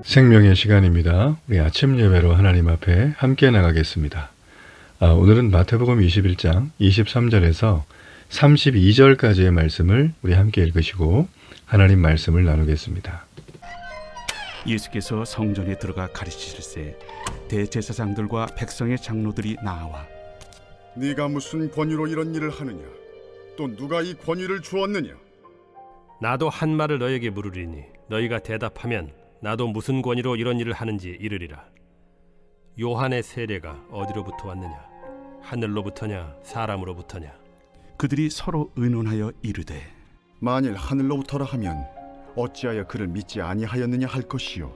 생명의 시간입니다. 우리 아침 예배로 하나님 앞에 함께 나가겠습니다. 오늘은 마태복음 21장 23절에서 32절까지의 말씀을 우리 함께 읽으시고 하나님 말씀을 나누겠습니다. 예수께서 성전에 들어가 가르치실세 대제사장들과 백성의 장로들이 나와 네가 무슨 권위로 이런 일을 하느냐? 또 누가 이 권위를 주었느냐? 나도 한 말을 너에게 물으리니 너희가 대답하면 나도 무슨 권위로 이런 일을 하는지 이르리라. 요한의 세례가 어디로부터 왔느냐? 하늘로부터냐 사람으로부터냐? 그들이 서로 의논하여 이르되 만일 하늘로부터라 하면 어찌하여 그를 믿지 아니하였느냐 할 것이요.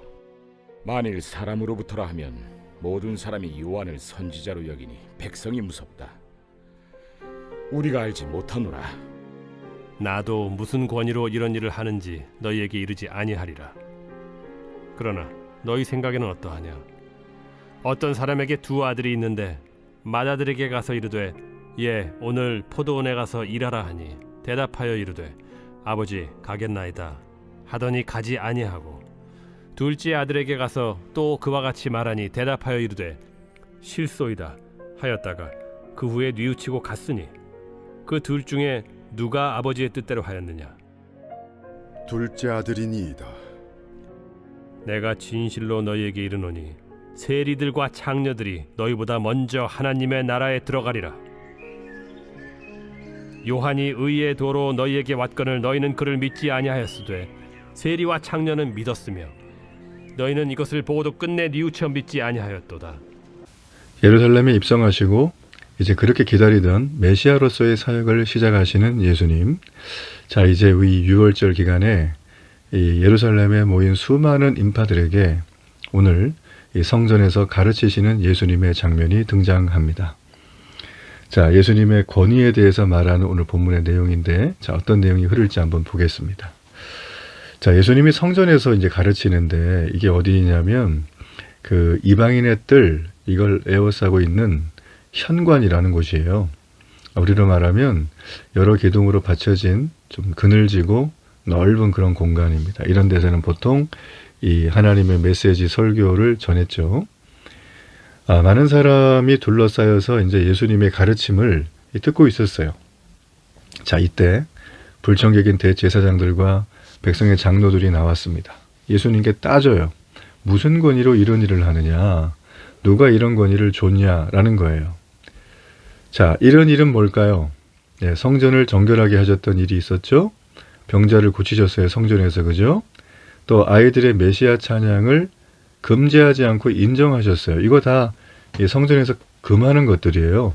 만일 사람으로부터라 하면 모든 사람이 요한을 선지자로 여기니 백성이 무섭다. 우리가 알지 못하노라. 나도 무슨 권위로 이런 일을 하는지 너희에게 이르지 아니하리라. 그러나 너희 생각에는 어떠하냐? 어떤 사람에게 두 아들이 있는데 맏아들에게 가서 이르되 예 오늘 포도원에 가서 일하라 하니 대답하여 이르되 아버지 가겠나이다 하더니 가지 아니하고 둘째 아들에게 가서 또 그와 같이 말하니 대답하여 이르되 실소이다 하였다가 그 후에 뉘우치고 갔으니 그 둘 중에 누가 아버지의 뜻대로 하였느냐? 둘째 아들이니이다. 내가 진실로 너희에게 이르노니 세리들과 창녀들이 너희보다 먼저 하나님의 나라에 들어가리라. 요한이 의의 도로 너희에게 왔거늘 너희는 그를 믿지 아니하였으되 세리와 창녀는 믿었으며 너희는 이것을 보고도 끝내 뉘우쳐 믿지 아니하였도다. 예루살렘에 입성하시고 이제 그렇게 기다리던 메시아로서의 사역을 시작하시는 예수님. 자, 이제 이 유월절 기간에 이 예루살렘에 모인 수많은 인파들에게 오늘 이 성전에서 가르치시는 예수님의 장면이 등장합니다. 자, 예수님의 권위에 대해서 말하는 오늘 본문의 내용인데, 자, 어떤 내용이 흐를지 한번 보겠습니다. 자, 예수님이 성전에서 이제 가르치는데 이게 어디냐면 그 이방인의 뜰 이걸 에워싸고 있는 현관이라는 곳이에요. 우리로 말하면 여러 기둥으로 받쳐진 좀 그늘지고 넓은 그런 공간입니다. 이런 데서는 보통 이 하나님의 메시지 설교를 전했죠. 많은 사람이 둘러싸여서 이제 예수님의 가르침을 듣고 있었어요. 자, 이때 불청객인 대제사장들과 백성의 장로들이 나왔습니다. 예수님께 따져요. 무슨 권위로 이런 일을 하느냐? 누가 이런 권위를 줬냐라는 거예요. 자, 이런 일은 뭘까요? 네, 성전을 정결하게 하셨던 일이 있었죠. 병자를 고치셨어요. 성전에서. 그죠? 또 아이들의 메시아 찬양을 금지하지 않고 인정하셨어요. 이거 다 성전에서 금하는 것들이에요.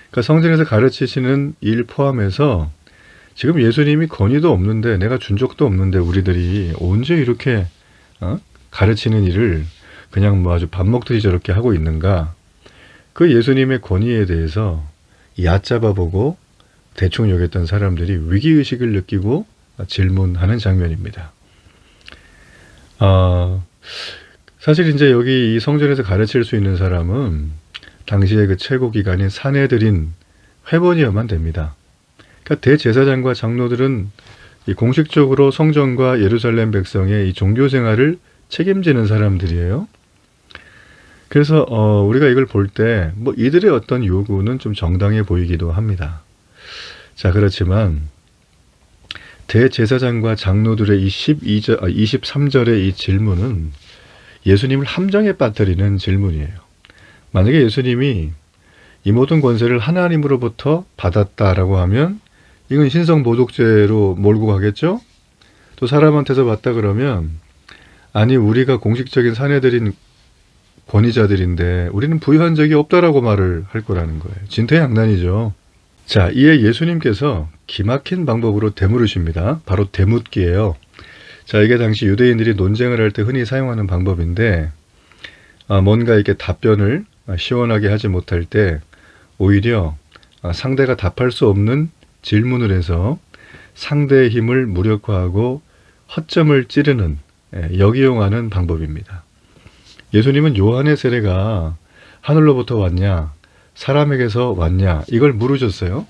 그러니까 성전에서 가르치시는 일 포함해서 지금 예수님이 권위도 없는데 내가 준 적도 없는데 우리들이 언제 이렇게 가르치는 일을 그냥 뭐 아주 밥 먹듯이 저렇게 하고 있는가? 그 예수님의 권위에 대해서 얕잡아보고 대충 여겼던 사람들이 위기의식을 느끼고 질문하는 장면입니다. 사실 이제 여기 이 성전에서 가르칠 수 있는 사람은 당시의 그 최고 기관인 산헤드린 회원이어만 됩니다. 그러니까 대제사장과 장로들은 이 공식적으로 성전과 예루살렘 백성의 이 종교 생활을 책임지는 사람들이에요. 그래서 우리가 이걸 볼 때 뭐 이들의 어떤 요구는 좀 정당해 보이기도 합니다. 자, 그렇지만 대제사장과 장로들의 이 23절의 이 질문은 예수님을 함정에 빠뜨리는 질문이에요. 만약에 예수님이 이 모든 권세를 하나님으로부터 받았다라고 하면 이건 신성모독죄로 몰고 가겠죠? 또 사람한테서 받다 그러면 아니 우리가 공식적인 사내들인 권위자들인데 우리는 부여한 적이 없다라고 말을 할 거라는 거예요. 진퇴양난이죠. 자, 이에 예수님께서 기막힌 방법으로 되물으십니다. 바로 되묻기예요. 자, 이게 당시 유대인들이 논쟁을 할 때 흔히 사용하는 방법인데 뭔가 이렇게 답변을 시원하게 하지 못할 때 오히려 상대가 답할 수 없는 질문을 해서 상대의 힘을 무력화하고 허점을 찌르는 역이용하는 방법입니다. 예수님은 요한의 세례가 하늘로부터 왔냐 사람에게서 왔냐 이걸 물으셨어요.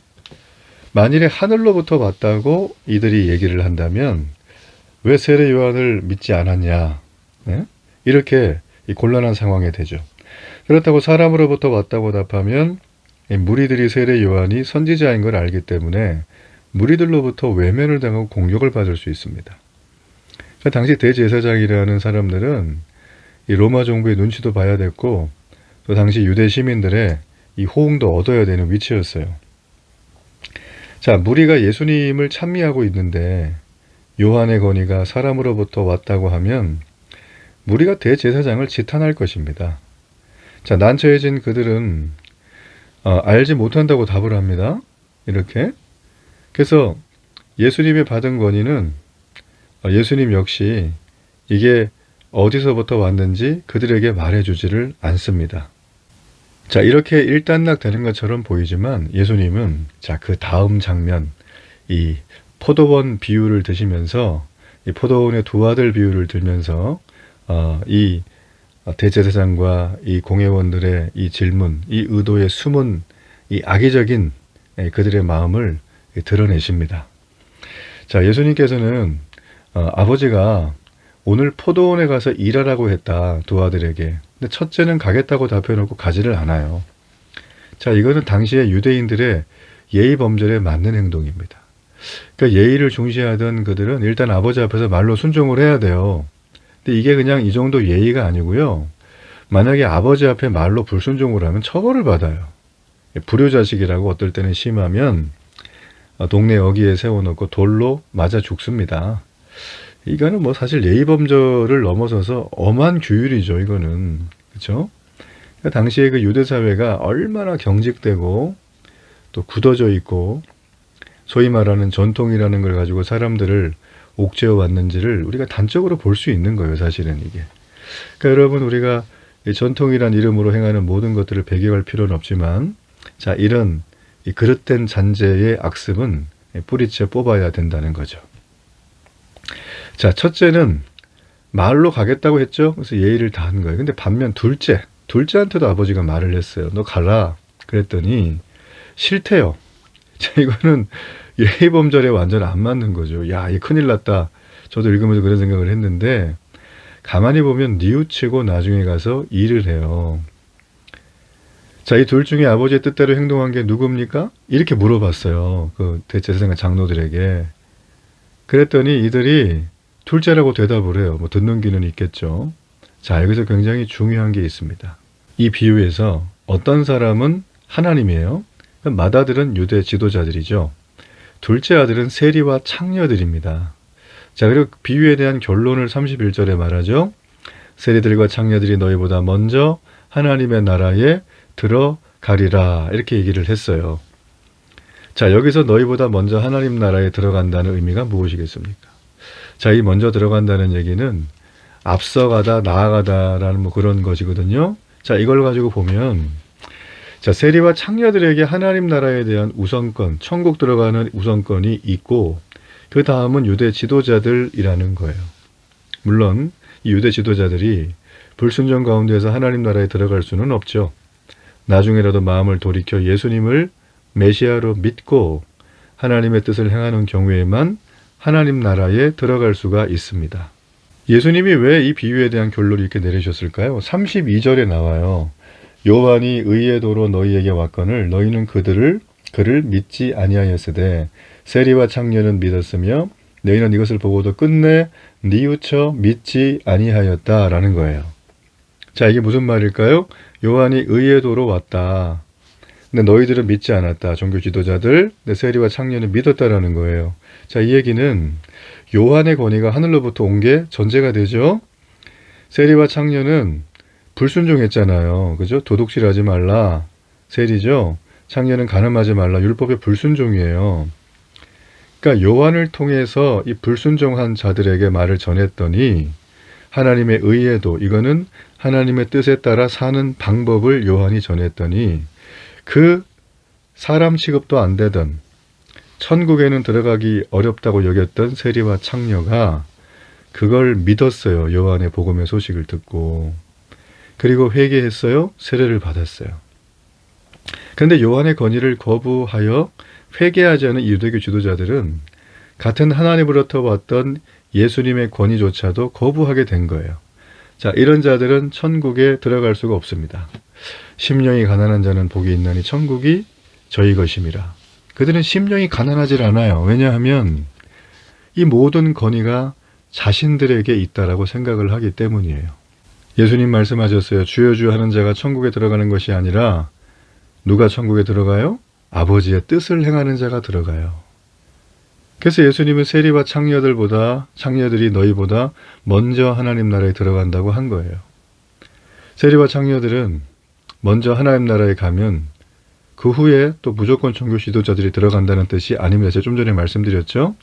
만일에 하늘로부터 왔다고 이들이 얘기를 한다면 왜 세례 요한을 믿지 않았냐? 네? 이렇게 이 곤란한 상황에 되죠. 그렇다고 사람으로부터 왔다고 답하면 이 무리들이 세례 요한이 선지자인 걸 알기 때문에 무리들로부터 외면을 당하고 공격을 받을 수 있습니다. 그러니까 당시 대제사장이라는 사람들은 이 로마 정부의 눈치도 봐야 됐고 또 당시 유대 시민들의 이 호응도 얻어야 되는 위치였어요. 자, 무리가 예수님을 찬미하고 있는데 요한의 권위가 사람으로부터 왔다고 하면 무리가 대제사장을 지탄할 것입니다. 자, 난처해진 그들은 알지 못한다고 답을 합니다. 이렇게. 그래서 예수님이 받은 권위는 예수님 역시 이게 어디서부터 왔는지 그들에게 말해주지를 않습니다. 자, 이렇게 일단락 되는 것처럼 보이지만 예수님은 자, 그 다음 장면, 이 포도원 비유를 드시면서 이 포도원의 두 아들 비유를 들면서 이 대제사장과 이 공회원들의 이 질문, 이 의도의 숨은 이 악의적인 그들의 마음을 드러내십니다. 자, 예수님께서는 아버지가 오늘 포도원에 가서 일하라고 했다, 두 아들에게. 근데 첫째는 가겠다고 답해놓고 가지를 않아요. 자, 이거는 당시의 유대인들의 예의 범절에 맞는 행동입니다. 그러니까 예의를 중시하던 그들은 일단 아버지 앞에서 말로 순종을 해야 돼요. 근데 이게 그냥 이 정도 예의가 아니고요. 만약에 아버지 앞에 말로 불순종을 하면 처벌을 받아요. 불효자식이라고 어떨 때는 심하면 동네 어귀에 세워놓고 돌로 맞아 죽습니다. 이거는 뭐 사실 예의범절을 넘어서서 엄한 규율이죠, 이거는. 그렇죠? 그러니까 당시에 그 유대 사회가 얼마나 경직되고 또 굳어져 있고 소위 말하는 전통이라는 걸 가지고 사람들을 옥죄어 왔는지를 우리가 단적으로 볼 수 있는 거예요, 사실은 이게. 그러니까 여러분, 우리가 이 전통이란 이름으로 행하는 모든 것들을 배격할 필요는 없지만, 자, 이런 이 그릇된 잔재의 악습은 뿌리째 뽑아야 된다는 거죠. 자, 첫째는 말로 가겠다고 했죠. 그래서 예의를 다한 거예요. 근데 반면 둘째한테도 아버지가 말을 했어요. 너 가라. 그랬더니 싫대요. 자, 이거는 예의범절에 완전 안 맞는 거죠. 야, 이 큰일 났다. 저도 읽으면서 그런 생각을 했는데 가만히 보면 뉘우치고 나중에 가서 일을 해요. 자, 이 둘 중에 아버지의 뜻대로 행동한 게 누굽니까? 이렇게 물어봤어요. 그 대제사장 장로들에게. 그랬더니 이들이 둘째라고 대답을 해요. 뭐 듣는 귀는 있겠죠. 자, 여기서 굉장히 중요한 게 있습니다. 이 비유에서 어떤 사람은 하나님이에요. 맏아들은 유대 지도자들이죠. 둘째 아들은 세리와 창녀들입니다. 자, 그리고 비유에 대한 결론을 31절에 말하죠. 세리들과 창녀들이 너희보다 먼저 하나님의 나라에 들어가리라. 이렇게 얘기를 했어요. 자, 여기서 너희보다 먼저 하나님 나라에 들어간다는 의미가 무엇이겠습니까? 자, 이 먼저 들어간다는 얘기는 앞서가다, 나아가다라는 뭐 그런 것이거든요. 자, 이걸 가지고 보면, 자, 세리와 창녀들에게 하나님 나라에 대한 우선권, 천국 들어가는 우선권이 있고, 그 다음은 유대 지도자들이라는 거예요. 물론, 이 유대 지도자들이 불순종 가운데에서 하나님 나라에 들어갈 수는 없죠. 나중에라도 마음을 돌이켜 예수님을 메시아로 믿고 하나님의 뜻을 행하는 경우에만 하나님 나라에 들어갈 수가 있습니다. 예수님이 왜 이 비유에 대한 결론을 이렇게 내리셨을까요? 32절에 나와요. 요한이 의의 도로 너희에게 왔거늘 너희는 그를 믿지 아니하였으되 세리와 창녀는 믿었으며 너희는 이것을 보고도 끝내 뉘우쳐 믿지 아니하였다라는 거예요. 자, 이게 무슨 말일까요? 요한이 의의 도로 왔다. 근데 너희들은 믿지 않았다. 종교 지도자들, 근데 세리와 창녀는 믿었다라는 거예요. 자, 이 얘기는 요한의 권위가 하늘로부터 온 게 전제가 되죠. 세리와 창녀는 불순종했잖아요. 그죠? 도둑질하지 말라. 세리죠. 창녀는 간음하지 말라. 율법의 불순종이에요. 그러니까 요한을 통해서 이 불순종한 자들에게 말을 전했더니 하나님의 의에도 이거는 하나님의 뜻에 따라 사는 방법을 요한이 전했더니 그 사람 취급도 안 되던 천국에는 들어가기 어렵다고 여겼던 세리와 창녀가 그걸 믿었어요. 요한의 복음의 소식을 듣고. 그리고 회개했어요. 세례를 받았어요. 그런데 요한의 건의를 거부하여 회개하지 않은 유대교 지도자들은 같은 하나님으로부터 왔던 예수님의 권위조차도 거부하게 된 거예요. 자, 이런 자들은 천국에 들어갈 수가 없습니다. 심령이 가난한 자는 복이 있나니 천국이 저희 것임이라. 그들은 심령이 가난하질 않아요. 왜냐하면 이 모든 권위가 자신들에게 있다라고 생각을 하기 때문이에요. 예수님 말씀하셨어요. 주여 주여 하는 자가 천국에 들어가는 것이 아니라 누가 천국에 들어가요? 아버지의 뜻을 행하는 자가 들어가요. 그래서 예수님은 세리와 창녀들이 너희보다 먼저 하나님 나라에 들어간다고 한 거예요. 세리와 창녀들은 먼저 하나님 나라에 가면 그 후에 또 무조건 종교 지도자들이 들어간다는 뜻이 아닙니다. 제가 좀 전에 말씀드렸죠.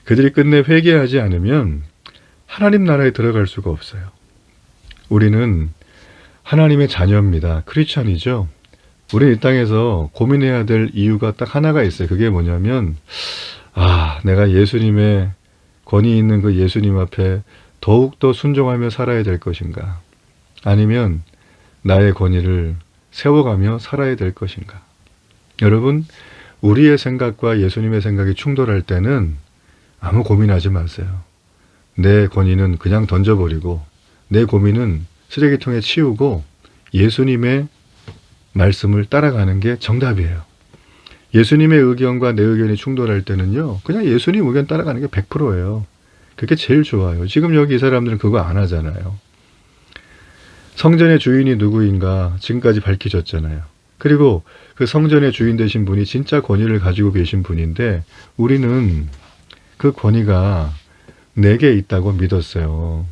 그들이 끝내 회개하지 않으면 하나님 나라에 들어갈 수가 없어요. 우리는 하나님의 자녀입니다. 크리스찬이죠. 우리는 이 땅에서 고민해야 될 이유가 딱 하나가 있어요. 그게 뭐냐면 내가 예수님의 권위 있는 그 예수님 앞에 더욱더 순종하며 살아야 될 것인가? 아니면 나의 권위를 세워가며 살아야 될 것인가? 여러분, 우리의 생각과 예수님의 생각이 충돌할 때는 아무 고민하지 마세요. 내 권위는 그냥 던져버리고 내 고민은 쓰레기통에 치우고 예수님의 말씀을 따라가는 게 정답이에요. 예수님의 의견과 내 의견이 충돌할 때는요, 그냥 예수님 의견 따라가는 게 100%예요. 그게 제일 좋아요. 지금 여기 이 사람들은 그거 안 하잖아요. 성전의 주인이 누구인가 지금까지 밝히셨잖아요. 그리고 그 성전의 주인 되신 분이 진짜 권위를 가지고 계신 분인데 우리는 그 권위가 내게 있다고 믿었어요.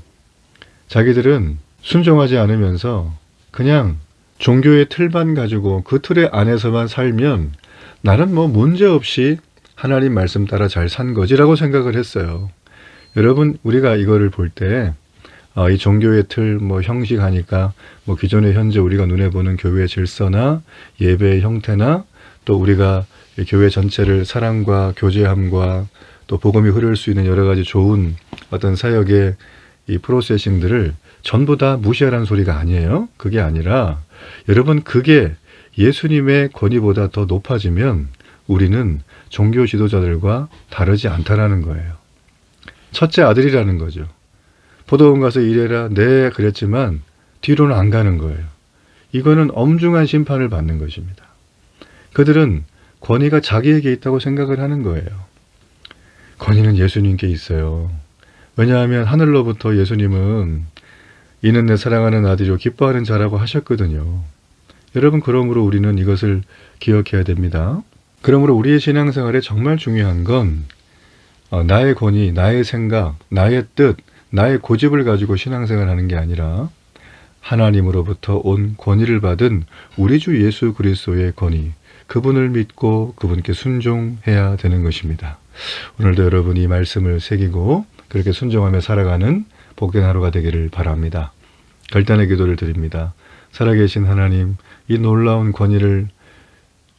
자기들은 순종하지 않으면서 그냥 종교의 틀만 가지고 그 틀의 안에서만 살면 나는 뭐 문제없이 하나님 말씀 따라 잘 산 거지라고 생각을 했어요. 여러분, 우리가 이거를 볼 때 이 종교의 틀, 형식 하니까 기존에 현재 우리가 눈에 보는 교회의 질서나 예배의 형태나 또 우리가 교회 전체를 사랑과 교제함과 또 복음이 흐를 수 있는 여러 가지 좋은 어떤 사역의 이 프로세싱들을 전부 다 무시하라는 소리가 아니에요. 그게 아니라 여러분, 그게 예수님의 권위보다 더 높아지면 우리는 종교 지도자들과 다르지 않다라는 거예요. 첫째 아들이라는 거죠. 포도원 가서 일해라. 네, 그랬지만 뒤로는 안 가는 거예요. 이거는 엄중한 심판을 받는 것입니다. 그들은 권위가 자기에게 있다고 생각을 하는 거예요. 권위는 예수님께 있어요. 왜냐하면 하늘로부터 예수님은 이는 내 사랑하는 아들이요 기뻐하는 자라고 하셨거든요. 여러분, 그러므로 우리는 이것을 기억해야 됩니다. 그러므로 우리의 신앙생활에 정말 중요한 건 나의 권위, 나의 생각, 나의 뜻, 나의 고집을 가지고 신앙생활하는 게 아니라 하나님으로부터 온 권위를 받은 우리 주 예수 그리스도의 권위, 그분을 믿고 그분께 순종해야 되는 것입니다. 오늘도 여러분이 이 말씀을 새기고 그렇게 순종하며 살아가는 복된 하루가 되기를 바랍니다. 결단의 기도를 드립니다. 살아계신 하나님, 이 놀라운 권위를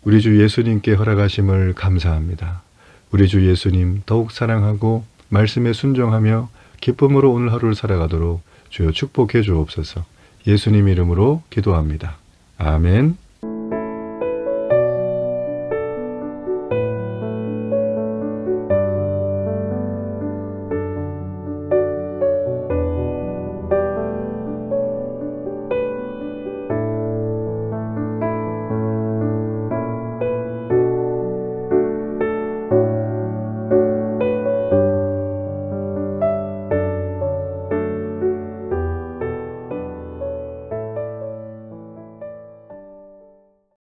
우리 주 예수님께 허락하심을 감사합니다. 우리 주 예수님 더욱 사랑하고 말씀에 순종하며 기쁨으로 오늘 하루를 살아가도록 주여 축복해 주옵소서. 예수님 이름으로 기도합니다. 아멘.